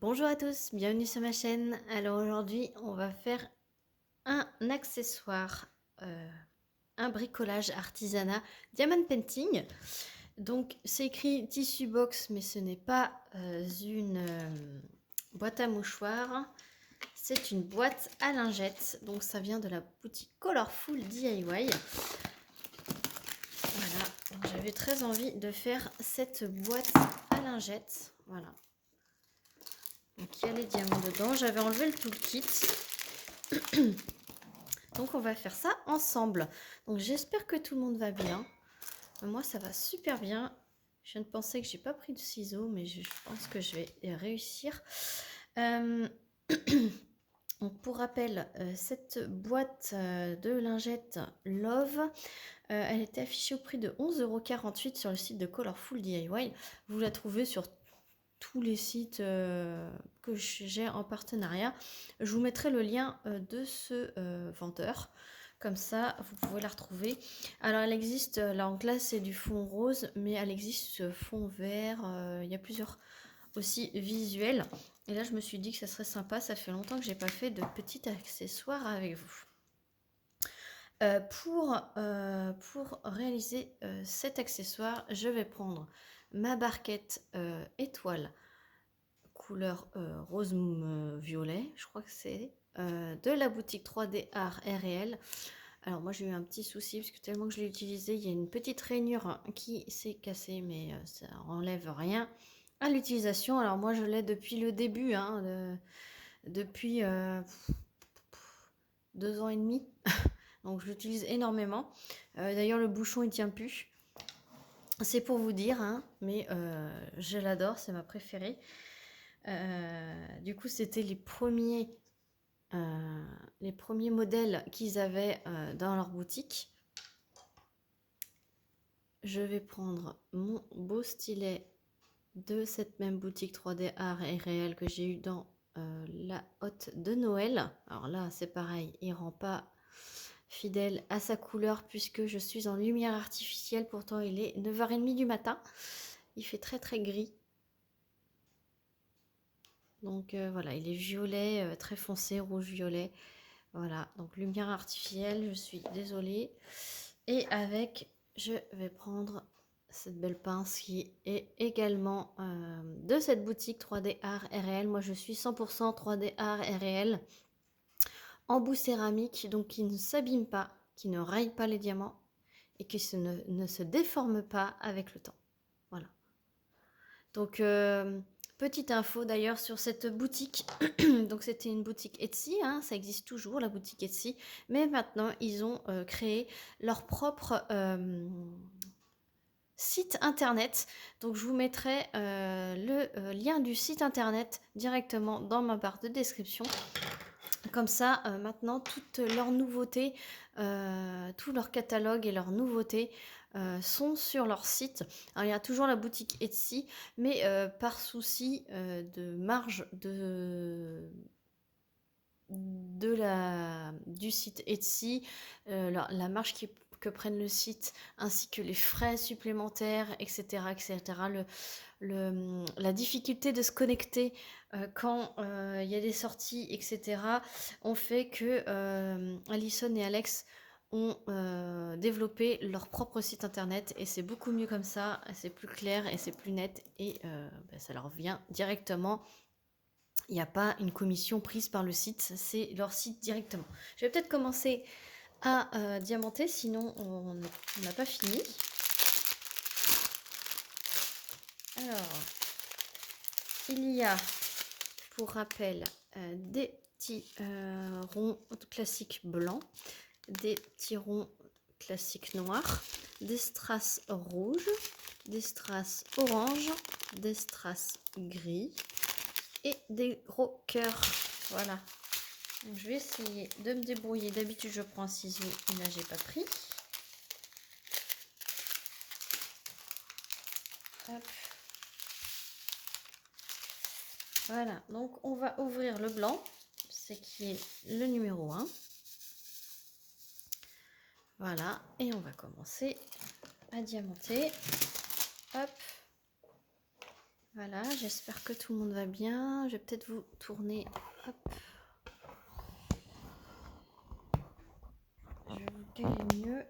Bonjour à tous, bienvenue sur ma chaîne. Alors aujourd'hui, on va faire un accessoire, un bricolage artisanat diamond painting. Donc c'est écrit tissu box, mais ce n'est pas une boîte à mouchoirs. C'est une boîte à lingettes. Donc ça vient de la boutique Colorful DIY. Voilà, j'avais très envie de faire cette boîte à lingettes. Voilà. Donc il y a les diamants dedans. J'avais enlevé le toolkit. Donc on va faire ça ensemble. Donc j'espère que tout le monde va bien. Moi ça va super bien. Je viens de penser que j'ai pas pris de ciseaux, mais je pense que je vais réussir. Donc pour rappel, cette boîte de lingettes Love, elle était affichée au prix de 11,48 € sur le site de Colorful DIY. Vous la trouvez sur tous les sites que j'ai en partenariat. Je vous mettrai le lien de ce vendeur. Comme ça, vous pouvez la retrouver. Alors, elle existe, là en classe, c'est du fond rose, mais elle existe fond vert. Il y a plusieurs aussi visuels. Et là, je me suis dit que ça serait sympa. Ça fait longtemps que j'ai pas fait de petits accessoires avec vous. Pour réaliser cet accessoire, je vais prendre ma barquette étoile couleur rose violet, je crois que c'est de la boutique 3D Art RL. Alors moi j'ai eu un petit souci parce que tellement que je l'ai utilisé, il y a une petite rainure qui s'est cassée, mais ça enlève rien à l'utilisation. Alors moi je l'ai depuis le début, hein, depuis 2 ans et demi, donc je l'utilise énormément. D'ailleurs le bouchon il tient plus. C'est pour vous dire, hein, mais je l'adore, c'est ma préférée. Du coup, c'était les premiers modèles qu'ils avaient dans leur boutique. Je vais prendre mon beau stylet de cette même boutique 3D Art et Réel que j'ai eu dans la hotte de Noël. Alors là, c'est pareil, il rend pas fidèle à sa couleur puisque je suis en lumière artificielle. Pourtant, il est 9h30 du matin. Il fait très très gris. Donc voilà, il est violet, très foncé, rouge-violet. Voilà, donc lumière artificielle, je suis désolée. Et avec, je vais prendre cette belle pince qui est également de cette boutique 3D Art RL. Moi, je suis 100% 3D Art RL en bout céramique, donc qui ne s'abîme pas, qui ne raille pas les diamants et qui ne se déforme pas avec le temps. Voilà. Donc, petite info d'ailleurs sur cette boutique. Donc, c'était une boutique Etsy, hein, ça existe toujours, la boutique Etsy. Mais maintenant, ils ont créé leur propre site internet. Donc, je vous mettrai le lien du site internet directement dans ma barre de description. Comme ça, maintenant, toutes leurs nouveautés, tout leur catalogue et leurs nouveautés sont sur leur site. Alors, il y a toujours la boutique Etsy, mais par souci de marge du site Etsy, la marge que prennent le site, ainsi que les frais supplémentaires, etc., etc., la difficulté de se connecter quand il y a des sorties, etc., ont fait que Alison et Alex ont développé leur propre site internet et c'est beaucoup mieux comme ça, c'est plus clair et c'est plus net et ça leur vient directement. Il n'y a pas une commission prise par le site, c'est leur site directement. Je vais peut-être commencer à diamanter, sinon on n'a pas fini. Alors, il y a, pour rappel, des petits ronds classiques blancs, des petits ronds classiques noirs, des strass rouges, des strass orange, des strass gris et des gros cœurs. Voilà. Donc, je vais essayer de me débrouiller. D'habitude, je prends un ciseau et là, j'ai pas pris. Hop. Voilà, donc on va ouvrir le blanc, c'est qui est le numéro 1. Voilà, et on va commencer à diamanter. Hop. Voilà, j'espère que tout le monde va bien. Je vais peut-être vous tourner. Hop. Je vais vous caler mieux.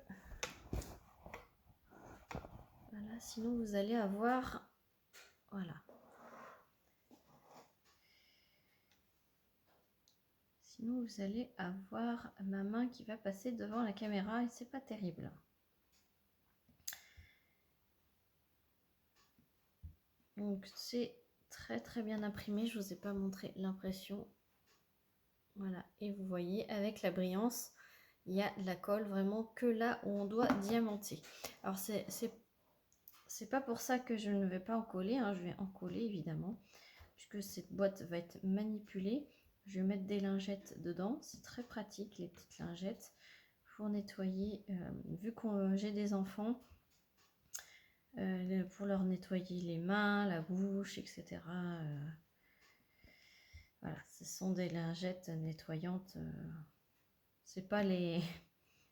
Voilà, sinon vous allez avoir... Voilà. Sinon vous allez avoir ma main qui va passer devant la caméra et c'est pas terrible. Donc c'est très bien imprimé. Je vous ai pas montré l'impression. Voilà, et vous voyez avec la brillance, il y a de la colle vraiment que là où on doit diamanter. Alors c'est pas pour ça que je ne vais pas en coller, hein. Je vais en coller évidemment, puisque cette boîte va être manipulée. Je vais mettre des lingettes dedans, c'est très pratique les petites lingettes pour nettoyer, vu que j'ai des enfants, pour leur nettoyer les mains, la bouche, etc. Voilà, ce sont des lingettes nettoyantes. C'est pas les,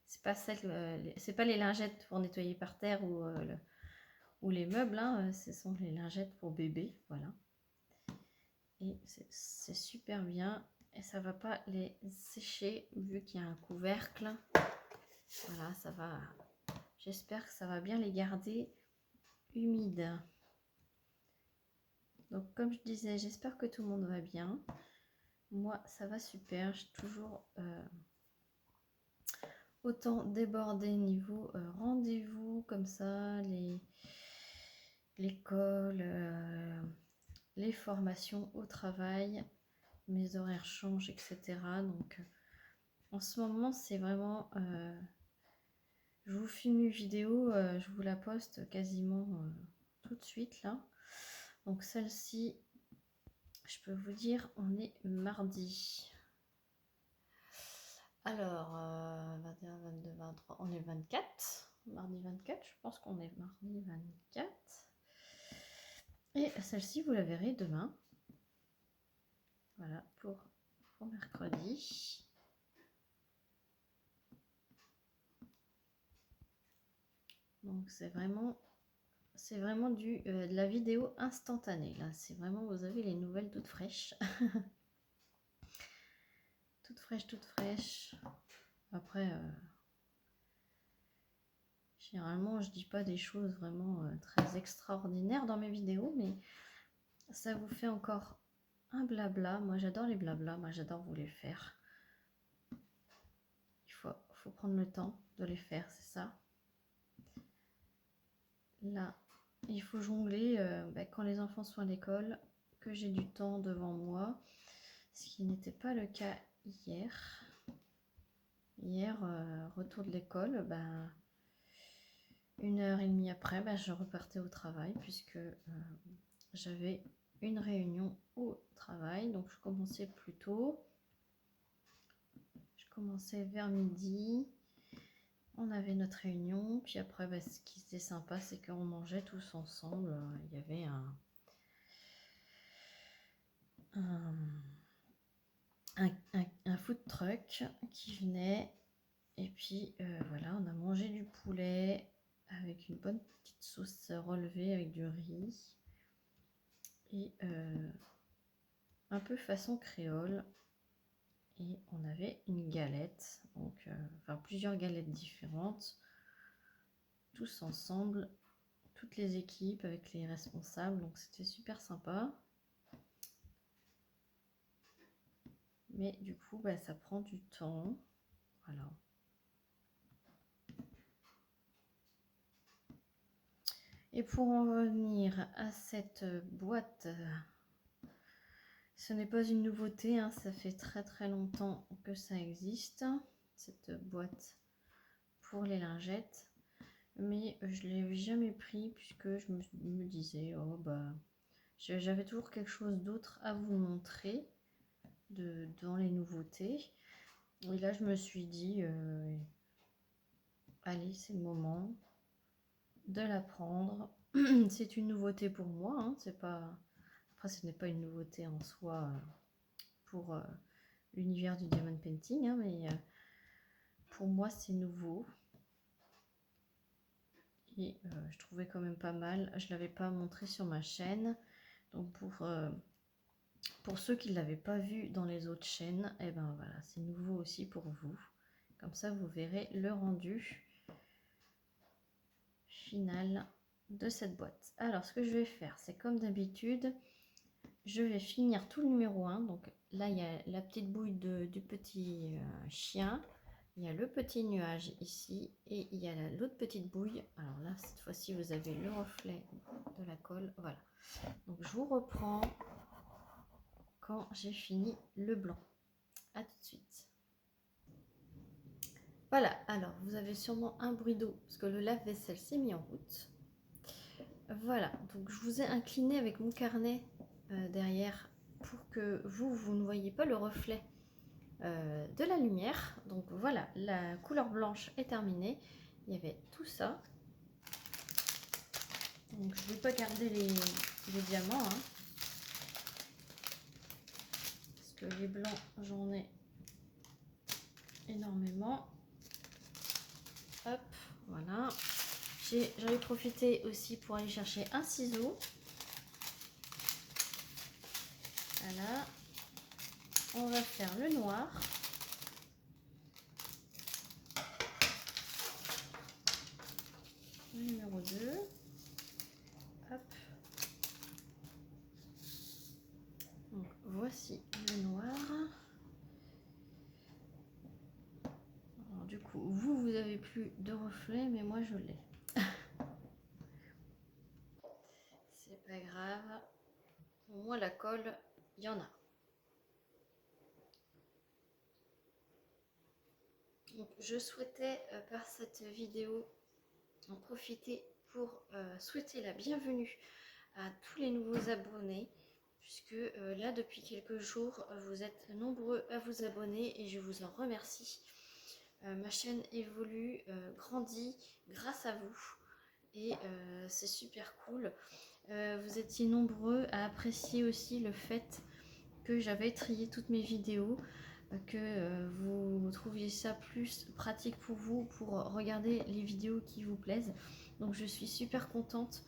c'est pas celles, c'est pas les lingettes pour nettoyer par terre ou les meubles. Hein, ce sont les lingettes pour bébé, voilà. Et c'est super bien et ça va pas les sécher vu qu'il y a un couvercle. Voilà, ça va. J'espère que ça va bien les garder humides. Donc comme je disais, j'espère que tout le monde va bien. Moi, ça va super. J'ai toujours autant débordé niveau rendez-vous comme ça, l'école, les formations au travail, mes horaires changent, etc. Donc en ce moment, c'est vraiment... je vous filme une vidéo, je vous la poste quasiment tout de suite là. Donc celle-ci, je peux vous dire, on est mardi. Alors, 21, 22, 23, on est 24. Mardi 24, je pense qu'on est mardi 24. Et celle-ci, vous la verrez demain. Voilà, pour mercredi. Donc c'est vraiment de la vidéo instantanée. Là, c'est vraiment, vous avez les nouvelles toutes fraîches. toutes fraîches. Après, généralement, je dis pas des choses vraiment très extraordinaires dans mes vidéos, mais ça vous fait encore un blabla. Moi, j'adore les blabla. Moi, j'adore vous les faire. Il faut prendre le temps de les faire, c'est ça. Là, il faut jongler quand les enfants sont à l'école, que j'ai du temps devant moi, ce qui n'était pas le cas hier. Hier, retour de l'école, 1h30 après, je repartais au travail puisque j'avais une réunion au travail. Donc je commençais plus tôt. Je commençais vers midi. On avait notre réunion. Puis après, ce qui était sympa, c'est qu'on mangeait tous ensemble. Il y avait un food truck qui venait. Et puis voilà, on a mangé du poulet avec une bonne petite sauce relevée avec du riz. Et un peu façon créole. Et on avait une galette, donc plusieurs galettes différentes, tous ensemble, toutes les équipes avec les responsables, donc c'était super sympa. Mais du coup, ça prend du temps. Voilà. Et pour en revenir à cette boîte, ce n'est pas une nouveauté, hein, ça fait très longtemps que ça existe, cette boîte pour les lingettes. Mais je ne l'ai jamais pris puisque je me disais, oh j'avais toujours quelque chose d'autre à vous montrer dans les nouveautés. Et là, je me suis dit, allez, c'est le moment de la prendre. C'est une nouveauté pour moi. Hein, c'est pas... Après, ce n'est pas une nouveauté en soi pour l'univers du diamond painting. Hein, mais pour moi, c'est nouveau. Et je trouvais quand même pas mal. Je ne l'avais pas montré sur ma chaîne. Donc pour ceux qui ne l'avaient pas vu dans les autres chaînes, et ben voilà, c'est nouveau aussi pour vous. Comme ça, vous verrez le rendu final de cette boîte. Alors, ce que je vais faire, c'est comme d'habitude, je vais finir tout le numéro 1. Donc là, il y a la petite bouille du petit chien. Il y a le petit nuage ici. Et il y a l'autre petite bouille. Alors là, cette fois-ci, vous avez le reflet de la colle. Voilà. Donc, je vous reprends quand j'ai fini le blanc. À tout de suite. Voilà. Alors, vous avez sûrement un bruit d'eau parce que le lave-vaisselle s'est mis en route. Voilà. Donc, je vous ai incliné avec mon carnet derrière pour que vous ne voyez pas le reflet de la lumière. Donc voilà, la couleur blanche est terminée. Il y avait tout ça. Donc je ne vais pas garder les diamants, hein, parce que les blancs, j'en ai énormément. Hop, voilà. J'avais profité aussi pour aller chercher un ciseau. Voilà. On va faire le noir. Le numéro 2. Hop. Donc voici le noir. Alors, du coup, vous avez plus de reflets, mais moi je l'ai. C'est pas grave. Au moins la colle, il y en a. Donc, je souhaitais par cette vidéo en profiter pour souhaiter la bienvenue à tous les nouveaux abonnés, puisque là depuis quelques jours vous êtes nombreux à vous abonner et je vous en remercie. Ma chaîne évolue, grandit grâce à vous et c'est super cool. Vous étiez nombreux à apprécier aussi le fait que j'avais trié toutes mes vidéos, que vous trouviez ça plus pratique pour vous pour regarder les vidéos qui vous plaisent. Donc je suis super contente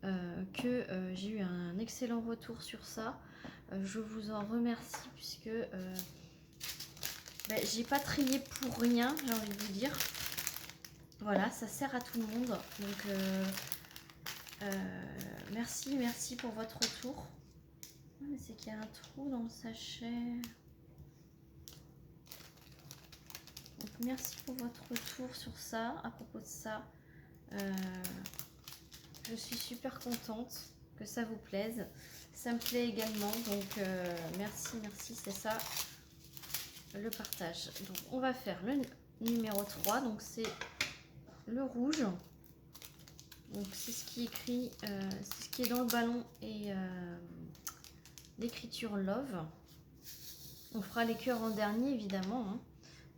que j'ai eu un excellent retour sur ça. Je vous en remercie puisque j'ai pas trié pour rien, j'ai envie de vous dire. Voilà, ça sert à tout le monde. Donc merci pour votre retour. Mais c'est qu'il y a un trou dans le sachet. Donc merci pour votre retour sur ça. À propos de ça, je suis super contente que ça vous plaise. Ça me plaît également. Donc merci, c'est ça le partage. Donc on va faire le numéro 3. Donc c'est le rouge. Donc c'est ce qui est écrit, c'est ce qui est dans le ballon et l'écriture love. On fera les cœurs en dernier évidemment, hein.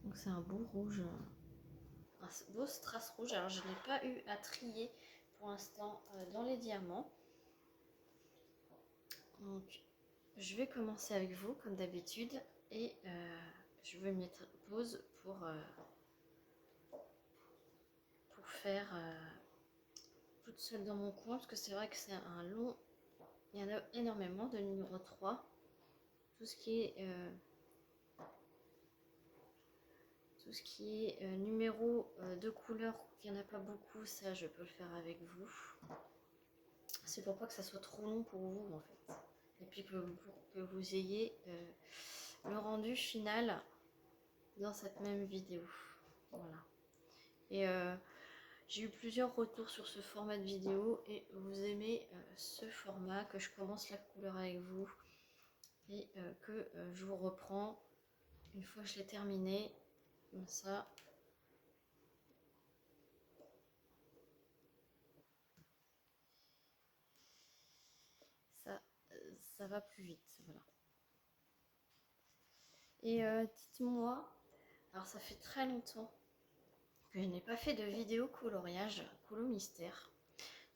Donc c'est un beau rouge, un beau strass rouge. Alors je n'ai pas eu à trier pour l'instant dans les diamants. Donc je vais commencer avec vous comme d'habitude et je vais mettre pause pour faire toute seule dans mon coin parce que c'est vrai que c'est un long, il y en a énormément de numéro 3. Tout ce qui est numéro de couleur, il n'y en a pas beaucoup, ça je peux le faire avec vous. C'est pour pas que ça soit trop long pour vous en fait. Et puis pour que vous ayez le rendu final dans cette même vidéo. Voilà. Et j'ai eu plusieurs retours sur ce format de vidéo et vous aimez ce format, que je commence la couleur avec vous et que je vous reprends une fois que je l'ai terminé. Comme ça. Ça va plus vite, voilà. Et dites-moi, alors ça fait très longtemps que je n'ai pas fait de vidéo coloriage, colo mystère.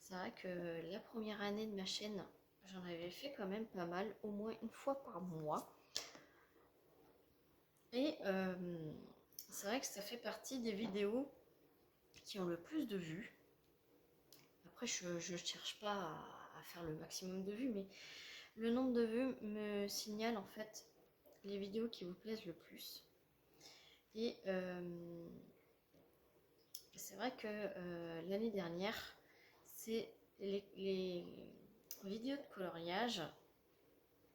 C'est vrai que la première année de ma chaîne, j'en avais fait quand même pas mal, au moins une fois par mois. Et c'est vrai que ça fait partie des vidéos qui ont le plus de vues. Après, je ne cherche pas à faire le maximum de vues, mais Le nombre de vues me signale en fait les vidéos qui vous plaisent le plus. Et c'est vrai que l'année dernière, c'est les vidéos de coloriage,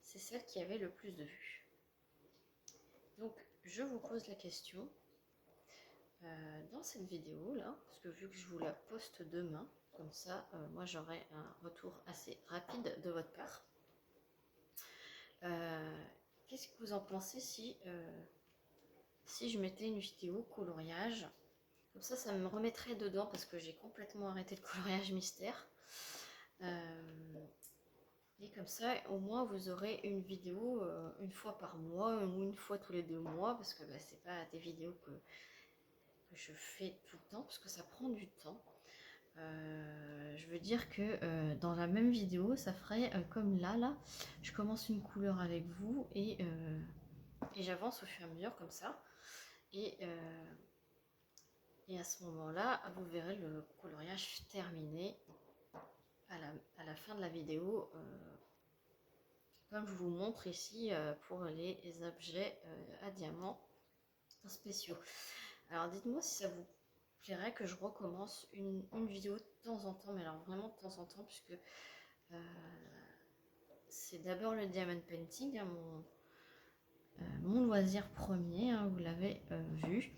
c'est celles qui avaient le plus de vues. Donc je vous pose la question dans cette vidéo là, parce que vu que je vous la poste demain, comme ça moi j'aurai un retour assez rapide de votre part. Qu'est-ce que vous en pensez si je mettais une vidéo coloriage? Comme ça me remettrait dedans parce que j'ai complètement arrêté le coloriage mystère. Et comme ça, au moins, vous aurez une vidéo une fois par mois ou une fois tous les 2 mois, parce que bah, c'est pas des vidéos que je fais tout le temps, parce que ça prend du temps. Je veux dire que dans la même vidéo, ça ferait comme là, je commence une couleur avec vous et j'avance au fur et à mesure comme ça. Et à ce moment-là, vous verrez le coloriage terminé à la fin de la vidéo, comme je vous montre ici pour les objets à diamants spéciaux. Alors dites-moi si ça vous plairait que je recommence une vidéo de temps en temps, mais alors vraiment de temps en temps, puisque c'est d'abord le diamond painting, hein, mon loisir premier, hein, vous l'avez vu.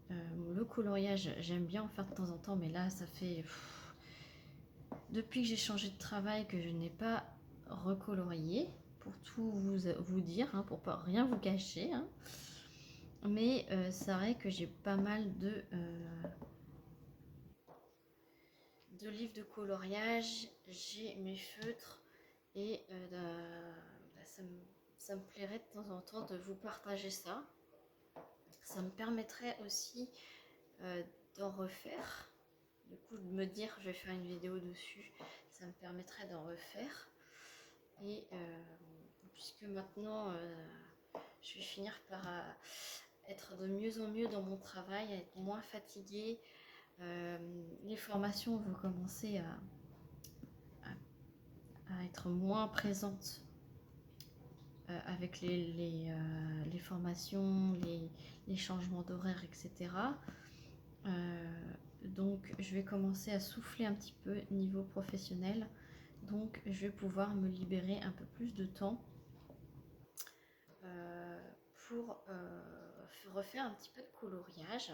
Le coloriage, j'aime bien en faire de temps en temps, mais là ça fait depuis que j'ai changé de travail que je n'ai pas recolorié, pour tout vous dire, hein, pour pas rien vous cacher, hein. Mais c'est vrai que j'ai pas mal de livres de coloriage, j'ai mes feutres et ça me plairait de temps en temps de vous partager ça. Ça me permettrait aussi d'en refaire. Du coup, de me dire je vais faire une vidéo dessus, ça me permettrait d'en refaire. Et puisque maintenant je vais finir par être de mieux en mieux dans mon travail, être moins fatiguée, les formations vont commencer à être moins présentes avec les formations, les changements d'horaire, etc. Donc je vais commencer à souffler un petit peu niveau professionnel, donc je vais pouvoir me libérer un peu plus de temps pour refaire un petit peu de coloriage.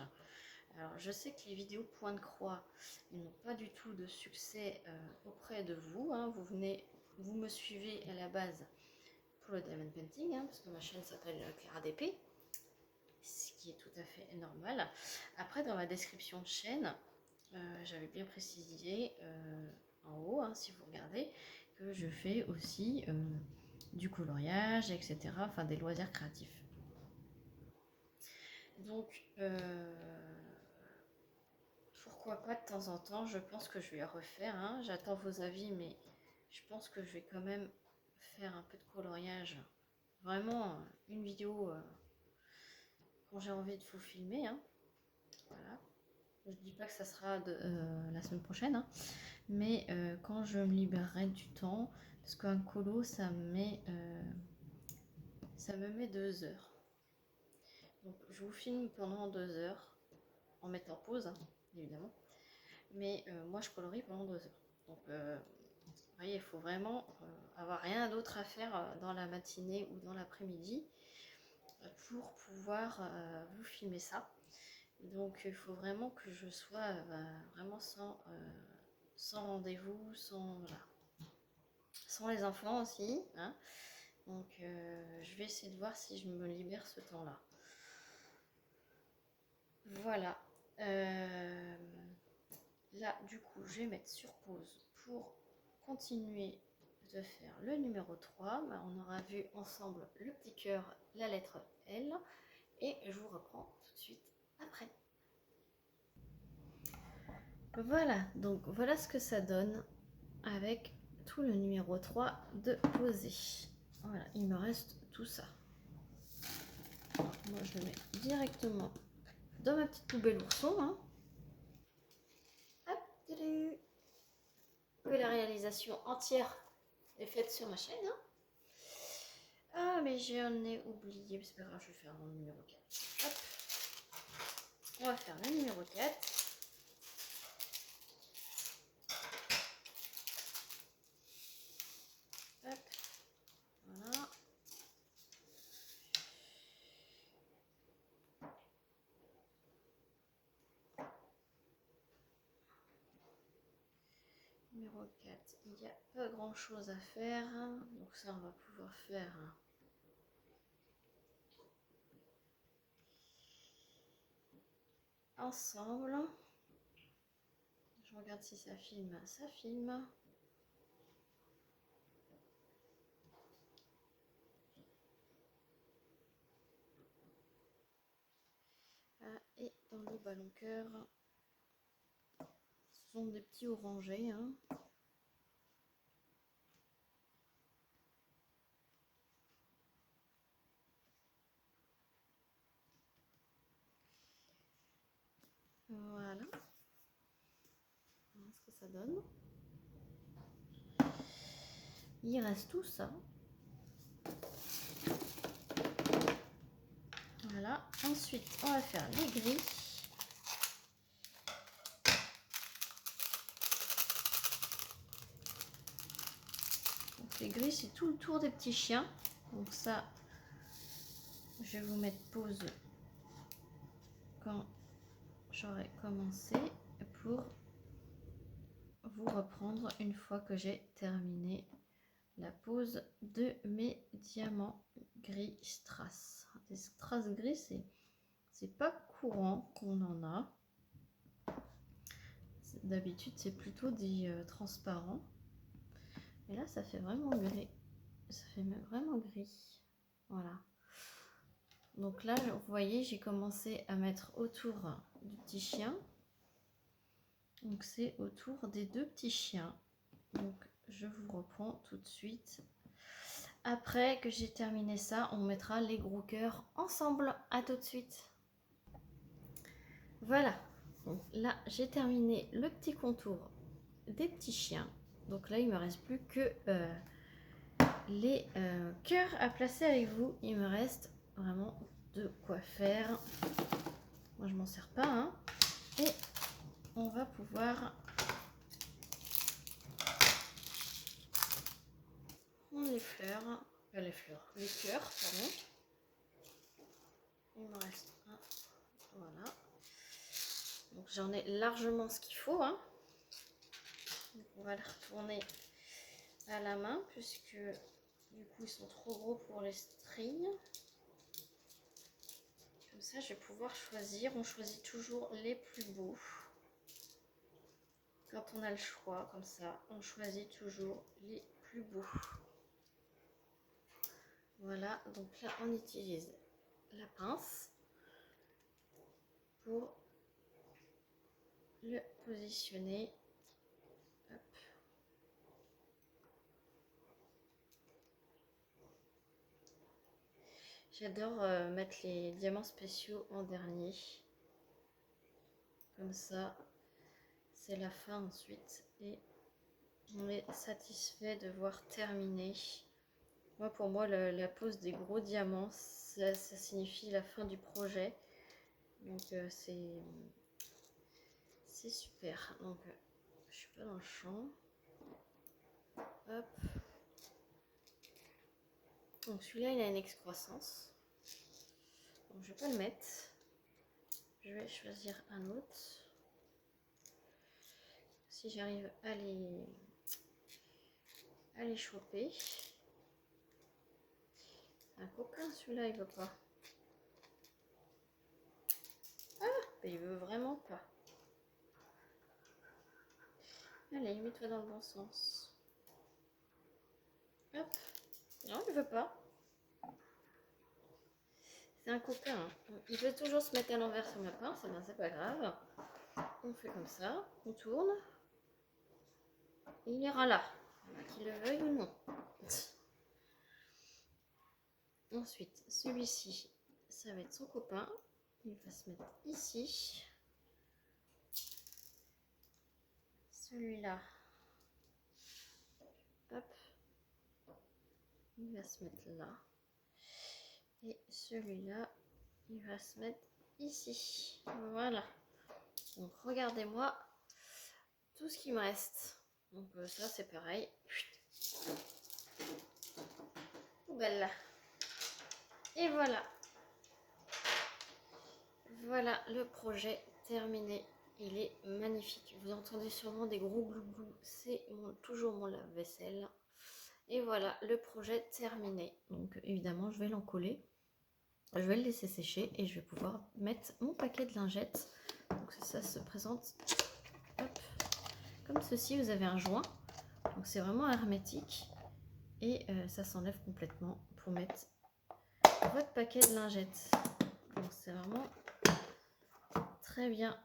Alors je sais que les vidéos point de croix n'ont pas du tout de succès auprès de vous, hein. Vous me suivez à la base pour le diamond painting, hein, parce que ma chaîne s'appelle Clara DP, ce qui est tout à fait normal. Après, dans ma description de chaîne, j'avais bien précisé en haut, hein, si vous regardez, que je fais aussi du coloriage, etc. Enfin, des loisirs créatifs. Donc, pourquoi pas de temps en temps, je pense que je vais refaire, hein. J'attends vos avis, mais je pense que je vais quand même faire un peu de coloriage. Vraiment, une vidéo quand j'ai envie de vous filmer, hein. Voilà. Je dis pas que ça sera la semaine prochaine, hein, mais quand je me libérerai du temps, parce qu'un colo, ça me met 2 heures. Donc je vous filme pendant 2 heures, en mettant pause, hein, évidemment. Mais moi, je colorie pendant 2 heures. Donc, vous voyez, il faut vraiment avoir rien d'autre à faire dans la matinée ou dans l'après-midi pour pouvoir vous filmer ça. Donc, il faut vraiment que je sois vraiment sans rendez-vous, sans les enfants aussi, hein. Donc, je vais essayer de voir si je me libère ce temps-là. Voilà. Là, du coup, je vais mettre sur pause pour continuer de faire le numéro 3. Bah, on aura vu ensemble le petit cœur, la lettre L. Et je vous reprends tout de suite après. Voilà, donc voilà ce que ça donne avec tout le numéro 3 de posé. Voilà, il me reste tout ça. Alors, moi, je le mets directement dans ma petite poubelle ourson, hein. Hop, que la réalisation entière est faite sur ma chaîne, hein. j'en ai oublié. C'est pas grave, je vais faire mon numéro 4. Hop. On va faire le numéro 4. Hop. Voilà. Numéro 4. Il n'y a pas grand chose à faire. Donc ça, on va pouvoir faire ensemble. Je regarde si ça filme. Ça filme. Et dans le ballon cœur, ce sont des petits orangés. Hein. Voilà. Voilà ce que ça donne. Il reste tout ça. Voilà. Ensuite, on va faire les gris. Donc, les gris, c'est tout le tour des petits chiens. Donc ça, je vais vous mettre pause quand j'aurai commencé pour vous reprendre une fois que j'ai terminé la pose de mes diamants gris strass. Des strass gris, c'est pas courant qu'on en a. D'habitude, c'est plutôt des transparents. Et là, ça fait vraiment gris. Ça fait vraiment gris. Voilà. Donc là, vous voyez, j'ai commencé à mettre autour du petit chien. Donc c'est autour des deux petits chiens. Donc je vous reprends tout de suite. Après que j'ai terminé ça, on mettra les gros cœurs ensemble. À tout de suite. Voilà. Donc là, j'ai terminé le petit contour des petits chiens. Donc là, il me reste plus que les cœurs à placer avec vous. Il me reste vraiment de quoi faire. Moi, je m'en sers pas. Hein. Et on va pouvoir prendre les fleurs. Les cœurs, pardon. Il me reste un. Voilà. Donc j'en ai largement ce qu'il faut. Hein. Donc, on va les retourner à la main puisque du coup ils sont trop gros pour les stries. Comme ça je vais pouvoir choisir. On choisit toujours les plus beaux. Quand on a le choix comme ça, on choisit toujours les plus beaux. Voilà, donc là on utilise la pince pour le positionner. Hop. J'adore mettre les diamants spéciaux en dernier. Comme ça, c'est la fin ensuite. Et on est satisfait de voir terminer. Moi, pour moi, la pose des gros diamants, ça signifie la fin du projet. Donc, c'est super. Donc, je suis pas dans le champ. Hop. Donc, celui-là, il a une excroissance. Donc, je vais pas le mettre. Je vais choisir un autre. Si j'arrive à les choper. Un coquin, celui-là, il veut pas. Ah, mais il veut vraiment pas. Allez, mets-toi dans le bon sens. Hop. Non, il veut pas. C'est un coquin. Hein. Il veut toujours se mettre à l'envers sur ma pince. Ben, c'est pas grave. On fait comme ça. On tourne. Il ira là. Qu'il le veuille ou non. Ensuite, celui-ci, ça va être son copain. Il va se mettre ici. Celui-là, hop, il va se mettre là. Et celui-là, il va se mettre ici. Voilà. Donc regardez-moi tout ce qui me reste. Donc ça c'est pareil. Poubelle. Et voilà. Voilà le projet terminé. Il est magnifique. Vous entendez sûrement des gros glou-glou. C'est toujours mon lave-vaisselle. Et voilà le projet terminé. Donc évidemment je vais l'encoller. Je vais le laisser sécher et je vais pouvoir mettre mon paquet de lingettes. Donc ça se présente hop, comme ceci. Vous avez un joint. Donc c'est vraiment hermétique. Et ça s'enlève complètement pour mettre votre paquet de lingettes. Donc c'est vraiment très bien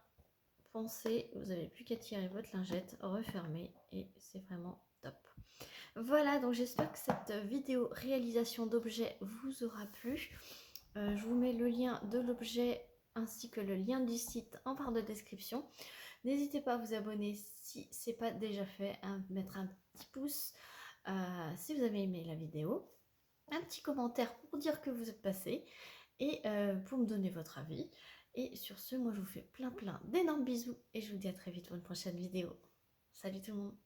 pensé. Vous n'avez plus qu'à tirer votre lingette, refermer et c'est vraiment top. Voilà, donc j'espère que cette vidéo réalisation d'objets vous aura plu. Je vous mets le lien de l'objet ainsi que le lien du site en barre de description. N'hésitez pas à vous abonner si ce n'est pas déjà fait, à mettre un petit pouce si vous avez aimé la vidéo, un petit commentaire pour dire que vous êtes passé et pour me donner votre avis. Et sur ce, moi je vous fais plein d'énormes bisous et je vous dis à très vite pour une prochaine vidéo. Salut tout le monde!